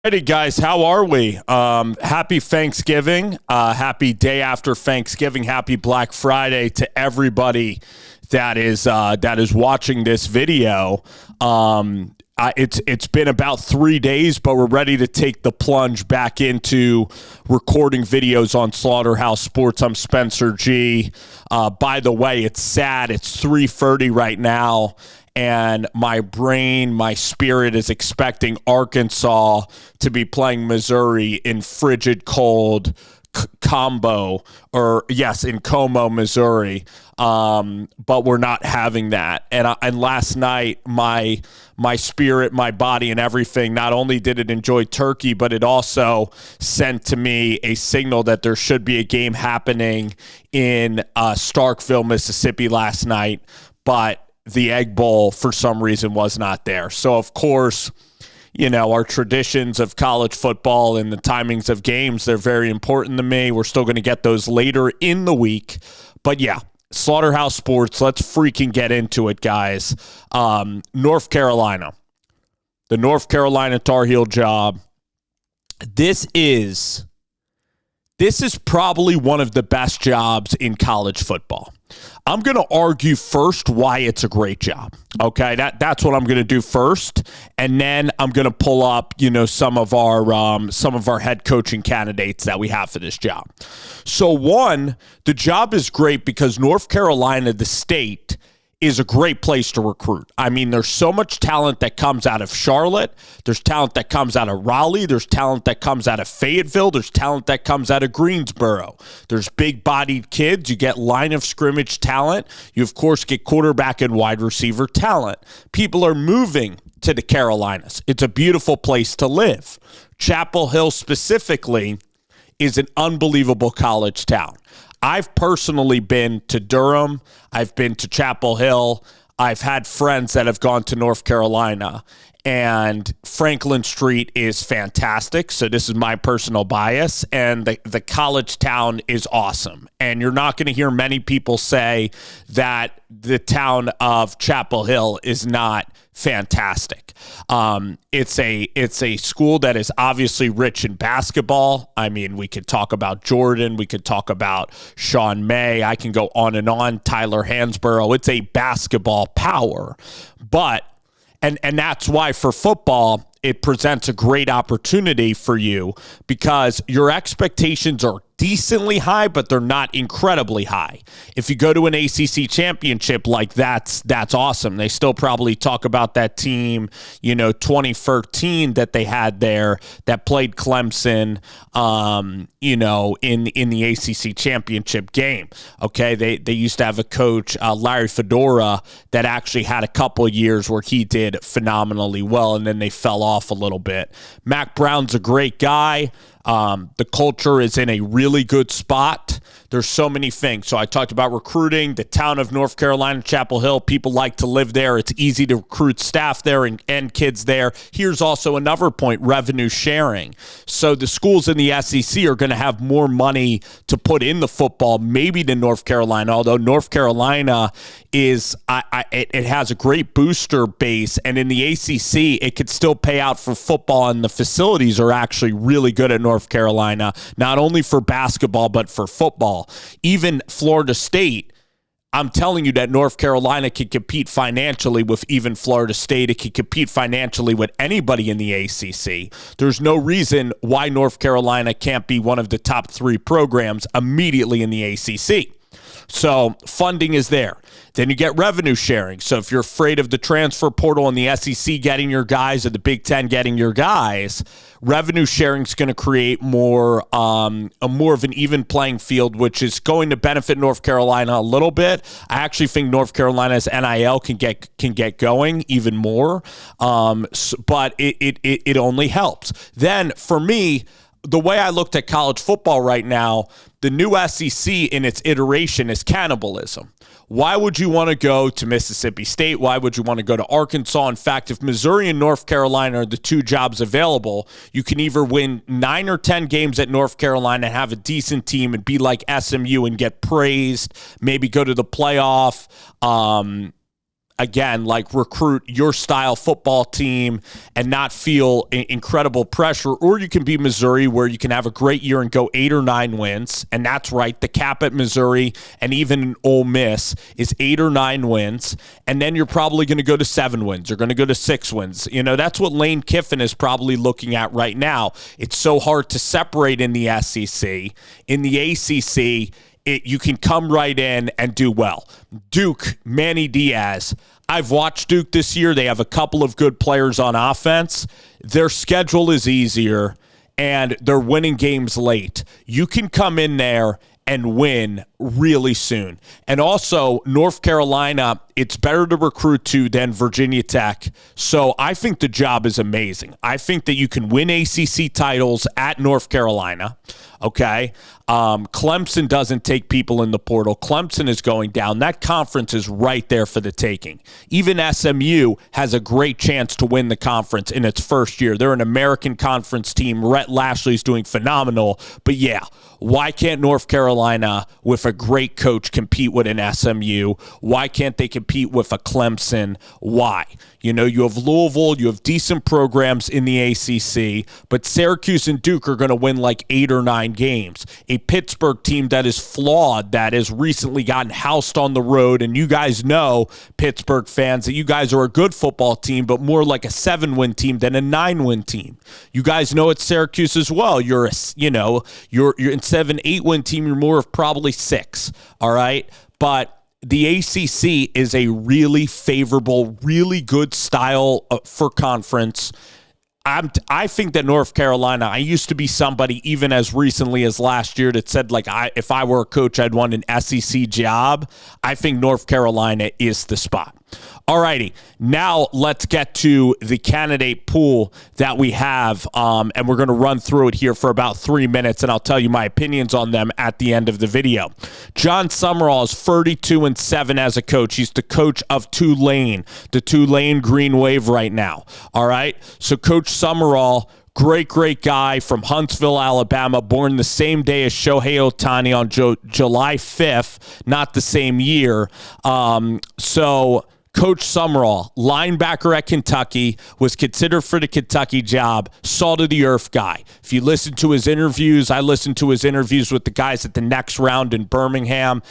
Hey guys, how are we? Happy Thanksgiving. Happy day after Thanksgiving. Happy Black Friday to everybody that is watching this video. It's been about 3 days, but we're ready to take the plunge back into recording videos on Slaughterhouse Sports. I'm Spencer G. By the way, it's sad. It's 3:30 right now. And my brain, my spirit is expecting Arkansas to be playing Missouri in frigid cold combo, in Como, Missouri. But we're not having that. And last night, my spirit, my body, and everything, not only did it enjoy turkey, but it also sent to me a signal that there should be a game happening in Starkville, Mississippi last night. But the Egg Bowl, for some reason, was not there. So, of course, our traditions of college football and the timings of games, they're very important to me. We're still going to get those later in the week. But, yeah, Slaughterhouse Sports, let's freaking get into it, guys. North Carolina, the North Carolina Tar Heel job. This is probably one of the best jobs in college football. I'm going to argue first why it's a great job. Okay, that's what I'm going to do first, and then I'm going to pull up, some of our head coaching candidates that we have for this job. So one, the job is great because North Carolina, the state, is a great place to recruit. I mean, there's so much talent that comes out of Charlotte. There's talent that comes out of Raleigh. There's talent that comes out of Fayetteville. There's talent that comes out of Greensboro. There's big-bodied kids. You get line of scrimmage talent. You, of course, get quarterback and wide receiver talent. People are moving to the Carolinas. It's a beautiful place to live. Chapel Hill specifically is an unbelievable college town. I've personally been to Durham. I've been to Chapel Hill. I've had friends that have gone to North Carolina. And Franklin Street is fantastic. So this is my personal bias. And the college town is awesome. And you're not going to hear many people say that the town of Chapel Hill is not fantastic. It's a school that is obviously rich in basketball. I mean, we could talk about Jordan. We could talk about Sean May. I can go on and on. Tyler Hansborough. It's a basketball power. But And that's why for football, it presents a great opportunity for you because your expectations are decently high, but they're not incredibly high. If you go to an ACC championship, that's awesome. They still probably talk about that team, 2013 that they had there that played Clemson, in the ACC championship game. Okay, they used to have a coach, Larry Fedora, that actually had a couple of years where he did phenomenally well, and then they fell off a little bit. Mack Brown's a great guy. The culture is in a really good spot. There's so many things. So I talked about recruiting, the town of North Carolina, Chapel Hill. People like to live there. It's easy to recruit staff there and kids there. Here's also another point, revenue sharing. So the schools in the SEC are going to have more money to put in the football, maybe than North Carolina, although North Carolina is, it has a great booster base. And in the ACC, it could still pay out for football, and the facilities are actually really good at North Carolina, not only for basketball, but for football. Even Florida State, I'm telling you that North Carolina can compete financially with even Florida State. It can compete financially with anybody in the ACC. There's no reason why North Carolina can't be one of the top 3 programs immediately in the ACC. So funding is there. Then you get revenue sharing. So if you're afraid of the transfer portal and the SEC getting your guys or the Big Ten getting your guys, revenue sharing is going to create more of an even playing field, which is going to benefit North Carolina a little bit. I actually think North Carolina's NIL can get going even more, but it only helps. Then for me, the way I looked at college football right now, the new SEC in its iteration is cannibalism. Why would you want to go to Mississippi State? Why would you want to go to Arkansas? In fact, if Missouri and North Carolina are the 2 jobs available, you can either win 9 or 10 games at North Carolina and have a decent team and be like SMU and get praised, maybe go to the playoff. again, like recruit your style football team and not feel incredible pressure, or you can be Missouri where you can have a great year and go 8 or 9 wins. And that's right. The cap at Missouri and even Ole Miss is 8 or 9 wins. And then you're probably going to go to 7 wins. You're going to go to 6 wins. You know, that's what Lane Kiffin is probably looking at right now. It's so hard to separate in the SEC. In the ACC, you can come right in and do well. Duke, Manny Diaz. I've watched Duke this year. They have a couple of good players on offense. Their schedule is easier, and they're winning games late. You can come in there and win really soon. And also, North Carolina, it's better to recruit to than Virginia Tech. So I think the job is amazing. I think that you can win ACC titles at North Carolina. Okay. Clemson doesn't take people in the portal. Clemson is going down. That conference is right there for the taking. Even SMU has a great chance to win the conference in its first year. They're an American Conference team. Rhett Lashley's doing phenomenal. But yeah, why can't North Carolina with a great coach compete with an SMU? Why can't they compete with a Clemson? Why? You know, you have Louisville, you have decent programs in the ACC, but Syracuse and Duke are going to win like 8 or 9 games. A Pittsburgh team that is flawed, that has recently gotten housed on the road, and you guys know, Pittsburgh fans, that you guys are a good football team, but more like a 7-win team than a 9-win team. You guys know it's Syracuse as well. You're instead of an 8-win team, you're more of probably 6. All right, but the ACC is a really favorable, really good style for conference. I think that North Carolina, I used to be somebody even as recently as last year that said, like, if I were a coach, I'd want an SEC job. I think North Carolina is the spot. All righty, now let's get to the candidate pool that we have, and we're going to run through it here for about 3 minutes, and I'll tell you my opinions on them at the end of the video. Jon Sumrall is 32-7 as a coach. He's the coach of Tulane, the Tulane Green Wave right now. All right, so Coach Sumrall, great guy from Huntsville, Alabama, born the same day as Shohei Ohtani on July 5th, not the same year. So Coach Sumrall, linebacker at Kentucky, was considered for the Kentucky job, salt of the earth guy. If you listen to his interviews, I listened to his interviews with the guys at the next round in Birmingham.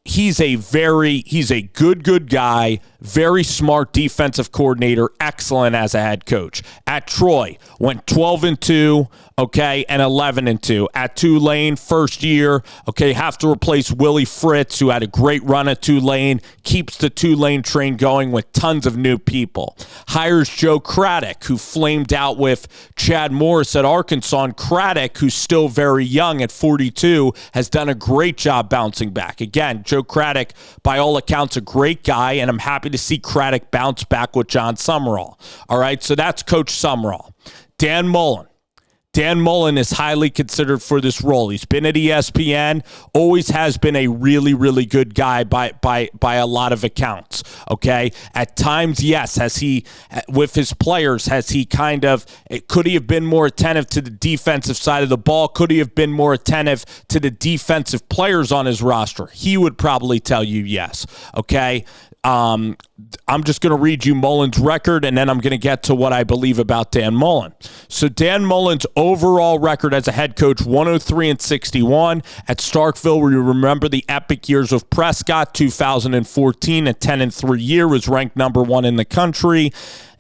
He's a good guy, very smart defensive coordinator, excellent as a head coach. At Troy, went 12-2, okay, and 11-2. At Tulane, first year, okay, have to replace Willie Fritz, who had a great run at Tulane, keeps the Tulane train going with tons of new people. Hires Joe Craddock, who flamed out with Chad Morris at Arkansas, and Craddock, who's still very young at 42, has done a great job bouncing back. Again, Joe Craddock, by all accounts, a great guy, and I'm happy to see Craddock bounce back with Jon Sumrall. All right, so that's Coach Sumrall. Dan Mullen. Dan Mullen is highly considered for this role. He's been at ESPN, always has been a really good guy by a lot of accounts, okay? At times, yes, has he, with his players, has he could he have been more attentive to the defensive side of the ball? Could he have been more attentive to the defensive players on his roster? He would probably tell you yes, okay? I'm just going to read you Mullen's record, and then I'm going to get to what I believe about Dan Mullen. So Dan Mullen's overall record as a head coach, 103-61 at Starkville, where you remember the epic years of Prescott. 2014, a 10-3 year, was ranked number 1 in the country.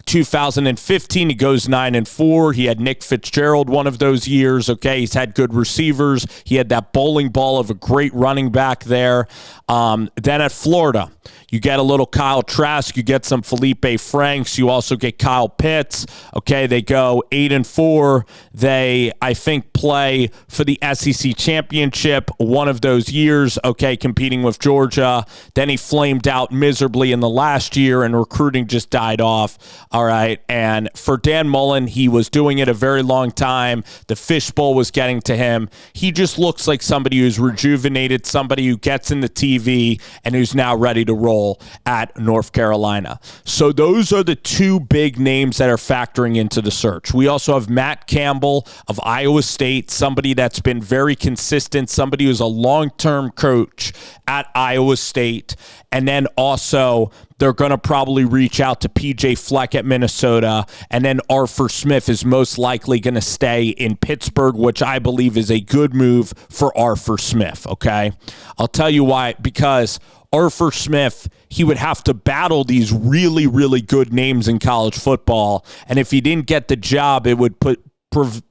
2015, he goes 9-4. He had Nick Fitzgerald one of those years. Okay, he's had good receivers. He had that bowling ball of a great running back there. Then at Florida, you get a little Kyle Trask. You get some Felipe Franks. You also get Kyle Pitts. Okay, they go 8-4. They, I think, play for the SEC championship one of those years. Okay, competing with Georgia. Then he flamed out miserably in the last year, and recruiting just died off. All right, and for Dan Mullen, he was doing it a very long time. The fishbowl was getting to him. He just looks like somebody who's rejuvenated, somebody who gets in the TV and who's now ready to roll. role at North Carolina. So those are the two big names that are factoring into the search. We also have Matt Campbell of Iowa State, somebody that's been very consistent, somebody who's a long-term coach at Iowa State. And then also they're going to probably reach out to PJ Fleck at Minnesota. And then Arthur Smith is most likely going to stay in Pittsburgh, which I believe is a good move for Arthur Smith, okay? I'll tell you why. Because Arthur Smith, he would have to battle these really, really good names in college football. And if he didn't get the job, it would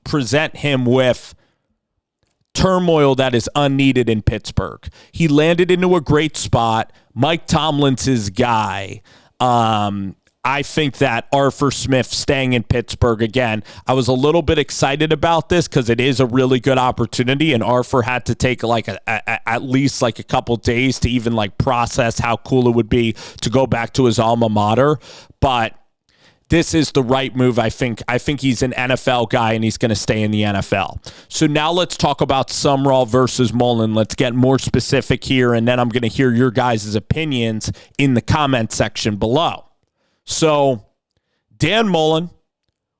present him with turmoil that is unneeded in Pittsburgh. He landed into a great spot. Mike Tomlin's his guy. I think that Arthur Smith staying in Pittsburgh, again, I was a little bit excited about this because it is a really good opportunity, and Arthur had to take at least a couple days to even process how cool it would be to go back to his alma mater. But this is the right move, I think. I think he's an NFL guy, and he's going to stay in the NFL. So now let's talk about Sumrall versus Mullen. Let's get more specific here, and then I'm going to hear your guys' opinions in the comment section below. So Dan Mullen,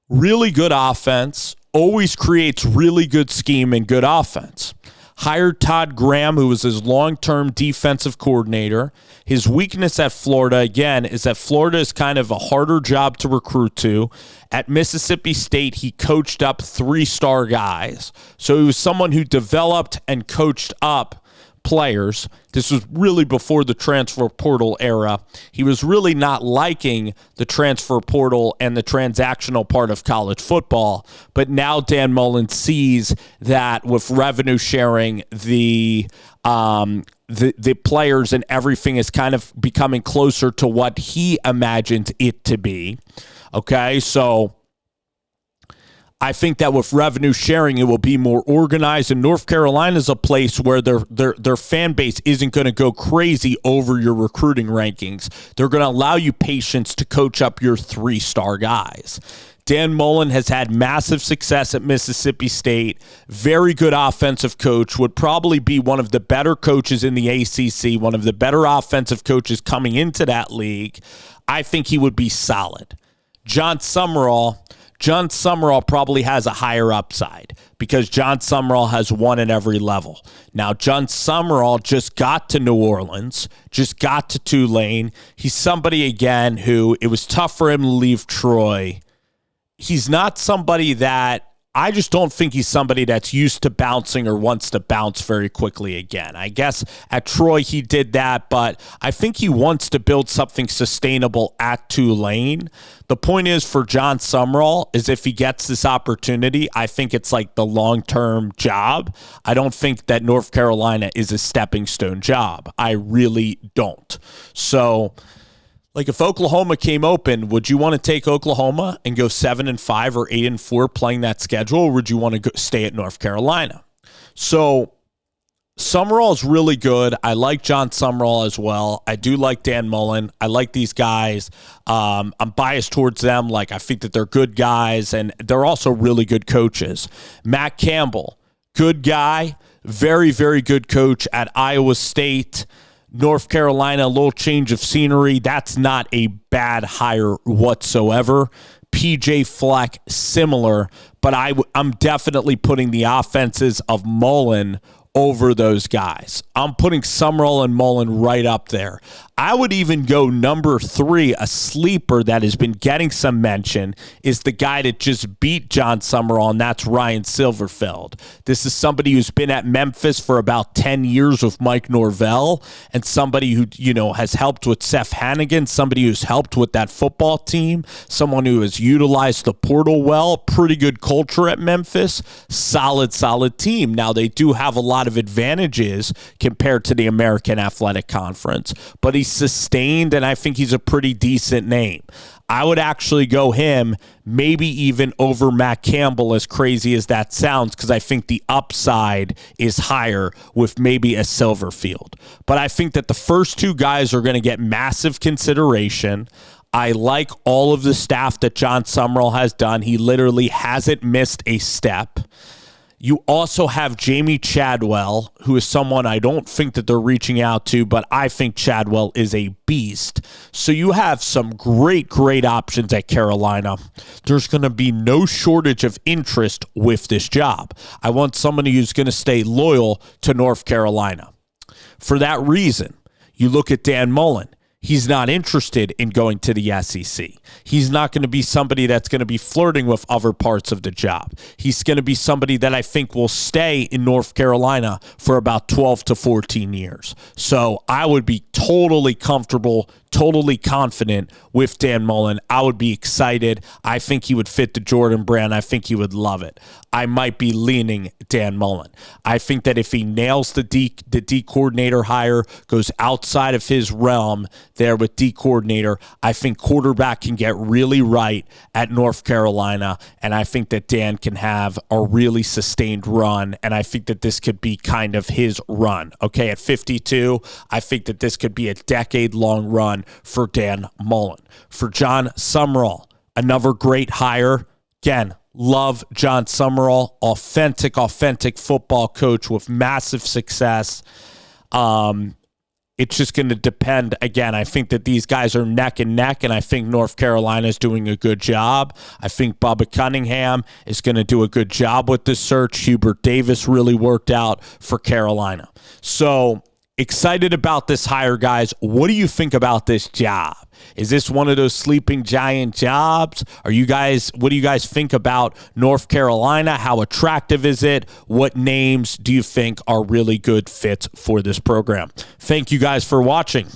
really good offense, always creates really good scheme and good offense. Hired Todd Graham, who was his long-term defensive coordinator. His weakness at Florida, again, is that Florida is kind of a harder job to recruit to. At Mississippi State, he coached up 3-star guys. So he was someone who developed and coached up players. This was really before the transfer portal era. He was really not liking the transfer portal and the transactional part of college football. But now Dan Mullen sees that with revenue sharing, the players and everything is kind of becoming closer to what he imagined it to be. Okay, so I think that with revenue sharing, it will be more organized. And North Carolina is a place where their fan base isn't going to go crazy over your recruiting rankings. They're going to allow you patience to coach up your 3-star guys. Dan Mullen has had massive success at Mississippi State. Very good offensive coach. Would probably be one of the better coaches in the ACC, one of the better offensive coaches coming into that league. I think he would be solid. Jon Sumrall probably has a higher upside because Jon Sumrall has won at every level. Now, Jon Sumrall just got to New Orleans, just got to Tulane. He's somebody, again, who it was tough for him to leave Troy. He's not somebody that, I just don't think he's somebody that's used to bouncing or wants to bounce very quickly again. I guess at Troy he did that, but I think he wants to build something sustainable at Tulane. The point is for Jon Sumrall is if he gets this opportunity, I think it's the long-term job. I don't think that North Carolina is a stepping stone job. I really don't. So if Oklahoma came open, would you want to take Oklahoma and go 7-5 or 8-4 playing that schedule, or would you want to stay at North Carolina? So Sumrall is really good. I like Jon Sumrall as well. I do like Dan Mullen. I like these guys. I'm biased towards them. I think that they're good guys, and they're also really good coaches. Matt Campbell, good guy, very, very good coach at Iowa State. North Carolina, a little change of scenery. That's not a bad hire whatsoever. PJ Fleck, similar, but I'm definitely putting the offenses of Mullen over those guys. I'm putting Sumrall and Mullen right up there. I would even go number 3, a sleeper that has been getting some mention, is the guy that just beat Jon Sumrall, and that's Ryan Silverfeld. This is somebody who's been at Memphis for about 10 years with Mike Norvell, and somebody who, has helped with Seth Hannigan, somebody who's helped with that football team, someone who has utilized the portal well, pretty good culture at Memphis, solid team. Now, they do have a lot of advantages compared to the American Athletic Conference, but he's sustained, and I think he's a pretty decent name. I would actually go him, maybe even over Matt Campbell, as crazy as that sounds, because I think the upside is higher with maybe a Silverfield. But I think that the first 2 guys are going to get massive consideration. I like all of the staff that Jon Sumrall has done. He literally hasn't missed a step. You also have Jamie Chadwell, who is someone I don't think that they're reaching out to, but I think Chadwell is a beast. So you have some great options at Carolina. There's going to be no shortage of interest with this job. I want somebody who's going to stay loyal to North Carolina. For that reason, you look at Dan Mullen. He's not interested in going to the SEC. He's not going to be somebody that's going to be flirting with other parts of the job. He's going to be somebody that I think will stay in North Carolina for about 12 to 14 years. So I would be totally comfortable, totally confident with Dan Mullen. I would be excited. I think he would fit the Jordan brand. I think he would love it. I might be leaning Dan Mullen. I think that if he nails the D coordinator hire, goes outside of his realm there with D coordinator, I think quarterback can get really right at North Carolina, and I think that Dan can have a really sustained run, and I think that this could be kind of his run. Okay, at 52, I think that this could be a decade-long run for Dan Mullen. For Jon Sumrall, another great hire. Again, love Jon Sumrall, authentic football coach with massive success. It's just going to depend. Again, I think that these guys are neck and neck, and I think North Carolina is doing a good job. I think Bubba Cunningham is going to do a good job with this search. Hubert Davis really worked out for Carolina. So excited about this hire, guys. What do you think about this job? Is this one of those sleeping giant jobs? What do you guys think about North Carolina? How attractive is it? What names do you think are really good fits for this program? Thank you guys for watching.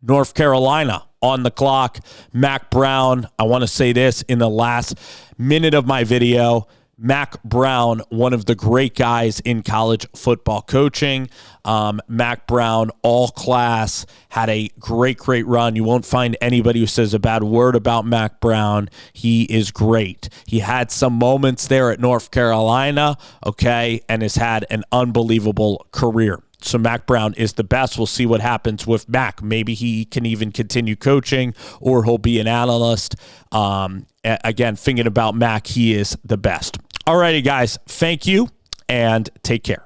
North Carolina on the clock. Mack Brown, I want to say this in the last minute of my video. Mack Brown, one of the great guys in college football coaching. Mack Brown, all class, had a great run. You won't find anybody who says a bad word about Mack Brown. He is great. He had some moments there at North Carolina, okay, and has had an unbelievable career. So Mack Brown is the best. We'll see what happens with Mack. Maybe he can even continue coaching, or he'll be an analyst. Again, thinking about Mack, he is the best. All righty, guys. Thank you, and take care.